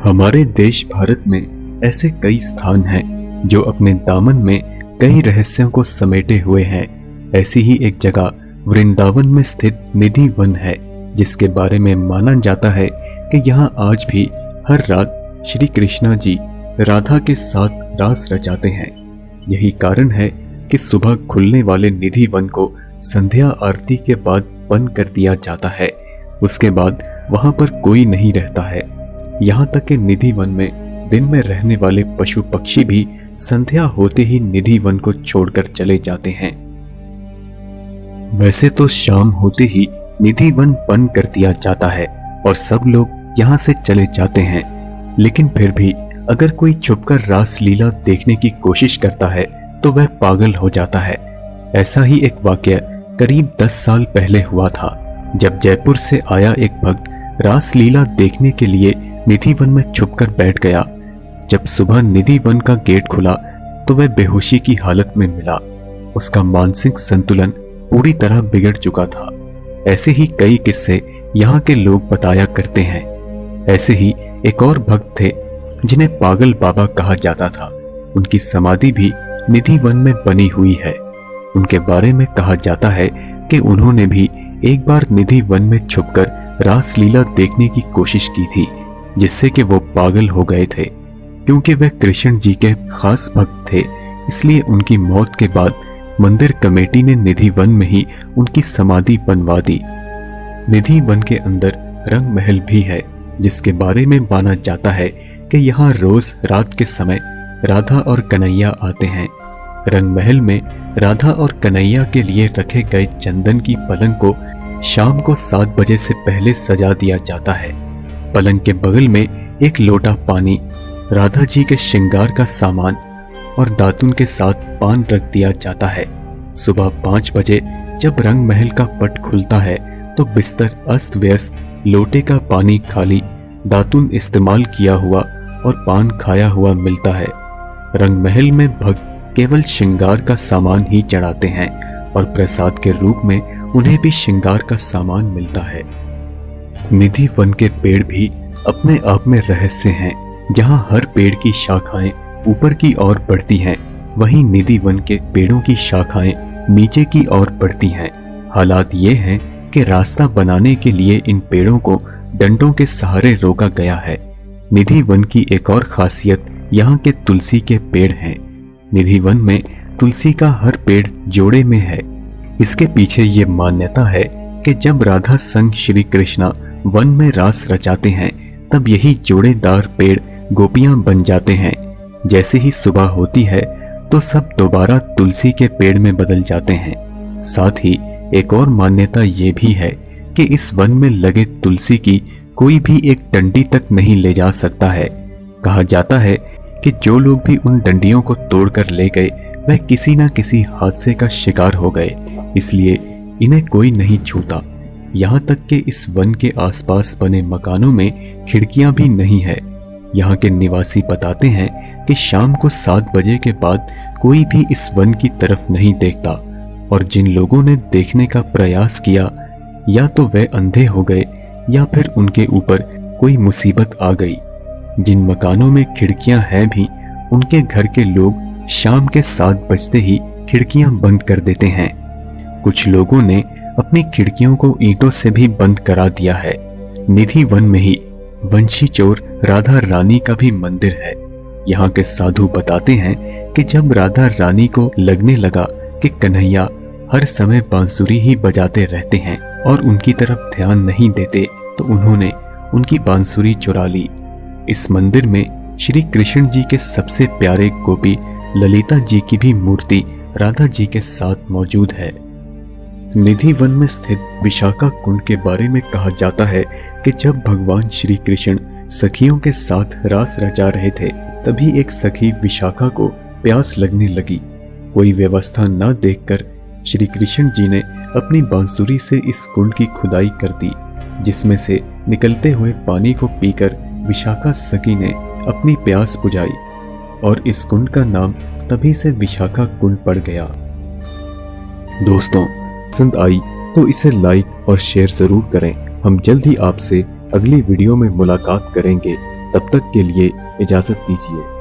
हमारे देश भारत में ऐसे कई स्थान हैं जो अपने दामन में कई रहस्यों को समेटे हुए हैं। ऐसी ही एक जगह वृंदावन में स्थित निधि वन है, जिसके बारे में माना जाता है कि यहाँ आज भी हर रात श्री कृष्णा जी राधा के साथ रास रचाते हैं। यही कारण है कि सुबह खुलने वाले निधि वन को संध्या आरती के बाद बंद कर दिया जाता है। उसके बाद वहां पर कोई नहीं रहता है। यहाँ तक कि निधि वन में दिन में रहने वाले पशु पक्षी भी संध्या होते ही निधि वन को छोड़कर चले जाते हैं। वैसे तो शाम होते ही निधि वन बंद कर दिया जाता है और सब लोग यहाँ से चले जाते हैं, लेकिन फिर भी अगर कोई छुपकर रास लीला देखने की कोशिश करता है तो वह पागल हो जाता है। ऐसा ही एक वाकया करीब 10 साल पहले हुआ था, जब जयपुर से आया एक भक्त रास लीला देखने के लिए निधि वन में छुपकर बैठ गया। जब सुबह निधि वन का गेट खुला तो वह बेहोशी की हालत में मिला। उसका मानसिक संतुलन पूरी तरह बिगड़ चुका था। ऐसे ही कई किस्से यहाँ के लोग बताया करते हैं। ऐसे ही एक और भक्त थे जिन्हें पागल बाबा कहा जाता था। उनकी समाधि भी निधि वन में बनी हुई है। उनके बारे में कहा जाता है कि उन्होंने भी एक बार निधि वन में छुपकर रास लीला देखने की कोशिश की थी, जिससे कि वो पागल हो गए थे। क्योंकि वे कृष्ण जी के खास भक्त थे, इसलिए उनकी मौत के बाद मंदिर कमेटी ने निधि वन में ही उनकी समाधि बनवा दी। निधि वन के अंदर रंग महल भी है, जिसके बारे में माना जाता है कि यहाँ रोज रात के समय राधा और कन्हैया आते हैं। रंग महल में राधा और कन्हैया के लिए रखे गए चंदन की पलंग को शाम को 7 बजे से पहले सजा दिया जाता है। पलंग के बगल में एक लोटा पानी, राधा जी के श्रृंगार का सामान और दातुन के साथ पान रख दिया जाता है। सुबह 5 बजे जब रंग महल का पट खुलता है तो बिस्तर अस्त व्यस्त, लोटे का पानी खाली, दातुन इस्तेमाल किया हुआ और पान खाया हुआ मिलता है। रंग महल में भक्त केवल श्रृंगार का सामान ही चढ़ाते हैं और प्रसाद के रूप में उन्हें भी श्रृंगार का सामान मिलता है। निधि वन के पेड़ भी अपने आप में रहस्य हैं। जहां हर पेड़ की शाखाएं ऊपर की ओर बढ़ती हैं, वहीं निधि वन के पेड़ों की शाखाएं नीचे की ओर बढ़ती हैं। हालात ये हैं कि रास्ता बनाने के लिए इन पेड़ों को डंडों के सहारे रोका गया है। निधि वन की एक और खासियत यहाँ के तुलसी के पेड़ हैं। निधि वन में तुलसी का हर पेड़ जोड़े में है। इसके पीछे ये मान्यता है कि जब राधा संग श्री कृष्णा वन में रास रचाते हैं, तब यही जोड़ेदार पेड़ गोपियां बन जाते हैं। जैसे ही सुबह होती है तो सब दोबारा तुलसी के पेड़ में बदल जाते हैं। साथ ही एक और मान्यता ये भी है कि इस वन में लगे तुलसी की कोई भी एक डंडी तक नहीं ले जा सकता है। कहा जाता है कि जो लोग भी उन डंडियों को तोड़कर ले गए वह किसी न किसी हादसे का शिकार हो गए, इसलिए इन्हें कोई नहीं छूता। यहाँ तक कि इस वन के आसपास बने मकानों में खिड़कियां भी नहीं है। यहाँ के निवासी बताते हैं कि शाम को 7 बजे के बाद कोई भी इस वन की तरफ नहीं देखता, और जिन लोगों ने देखने का प्रयास किया या तो वे अंधे हो गए या फिर उनके ऊपर कोई मुसीबत आ गई। जिन मकानों में खिड़कियां हैं भी, उनके घर के लोग शाम के 7 बजते ही खिड़कियां बंद कर देते हैं। कुछ लोगों ने अपनी खिड़कियों को ईंटों से भी बंद करा दिया है। निधि वन में ही वंशी चोर राधा रानी का भी मंदिर है। यहाँ के साधु बताते हैं कि जब राधा रानी को लगने लगा कि कन्हैया हर समय बांसुरी ही बजाते रहते हैं और उनकी तरफ ध्यान नहीं देते, तो उन्होंने उनकी बांसुरी चुरा ली। इस मंदिर में श्री कृष्ण जी के सबसे प्यारे गोपी ललिता जी की भी मूर्ति राधा जी के साथ मौजूद है। निधि वन में स्थित विशाखा कुंड के बारे में कहा जाता है कि जब भगवान श्री कृष्ण सखियों के साथ रास रचा रहे थे, तभी एक सखी विशाखा को प्यास लगने लगी। कोई व्यवस्था न देखकर श्री कृष्ण जी ने अपनी बांसुरी से इस कुंड की खुदाई कर दी, जिसमें से निकलते हुए पानी को पीकर विशाखा सखी ने अपनी प्यास बुझाई और इस कुंड का नाम तभी से विशाखा कुंड पड़ गया। दोस्तों, पसंद आई तो इसे लाइक और शेयर जरूर करें। हम जल्द ही आपसे अगली वीडियो में मुलाकात करेंगे। तब तक के लिए इजाजत दीजिए।